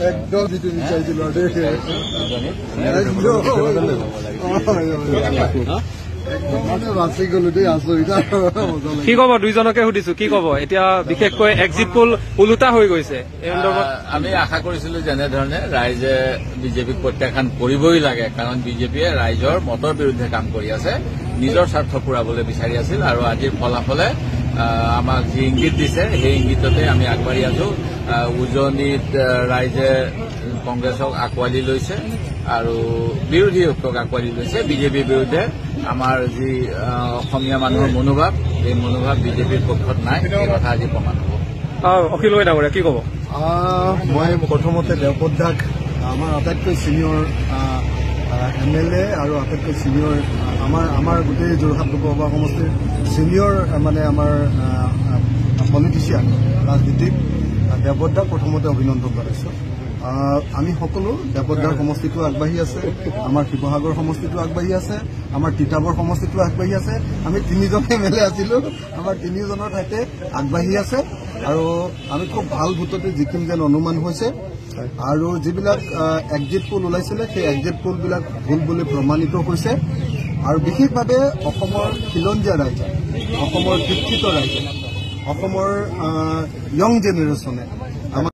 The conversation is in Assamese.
একদম যিটো বিচাৰিছিলো কি কব দুইজনকে সুধিছো কি কব এতিয়া বিশেষকৈ এক্সিট পোল ওলোটা হৈ গৈছে আমি আশা কৰিছিলো যেনেধৰণে ৰাইজে বিজেপিক প্ৰত্যাখ্যান কৰিবই লাগে কাৰণ বিজেপিয়ে ৰাইজৰ মতৰ বিৰুদ্ধে কাম কৰি আছে নিজৰ স্বাৰ্থ পূৰাবলৈ বিচাৰি আছিল আৰু আজিৰ ফলাফলে আমাক যি ইংগিত দিছে সেই ইংগিততে আমি আগবাঢ়ি আছো উজনিত ৰাইজে কংগ্ৰেছক আঁকোৱালি লৈছে আৰু বিৰোধী পক্ষক আঁকোৱালি লৈছে বিজেপিৰ বিৰুদ্ধে আমাৰ যি অসমীয়া মানুহৰ মনোভাৱ এই মনোভাৱ বিজেপিৰ পক্ষত নাই এই কথা আজি প্ৰমাণ হ'ব অখিল গগৈ ডাঙৰীয়া কি কব মই প্ৰথমতে দেৱপদাক আমাৰ আটাইতকৈ চিনিয়ৰ MLA আৰু আটাইতকৈ চিনিয়ৰ আমাৰ গোটেই যোৰহাট লোকসভা সমষ্টিৰ চিনিয়ৰ মানে আমাৰ পলিটিচিয়ান ৰাজনীতিক দেৱদাক প্ৰথমতে অভিনন্দন জনাইছোঁ আমি সকলো দেৱদাৰ সমষ্টিটো আগবাঢ়ি আছে আমাৰ শিৱসাগৰ সমষ্টিটো আগবাঢ়ি আছে আমাৰ তিতাবৰ সমষ্টিটো আগবাঢ়ি আছে আমি তিনিজন MLA আছিলো আমাৰ তিনিজনৰ ঠাইতে আগবাঢ়ি আছে আৰু আমি খুব ভাল ভোটতে জিকিম যেন অনুমান হৈছে আৰু যিবিলাক এক্সিট পোল ওলাইছিলে সেই এক্সিট পোলবিলাক ভুল বুলি প্ৰমাণিত হৈছে আৰু বিশেষভাৱে অসমৰ খিলঞ্জীয়া ৰাইজে অসমৰ শিক্ষিত ৰাইজে অসমৰ য়ং জেনেৰেশ্যনে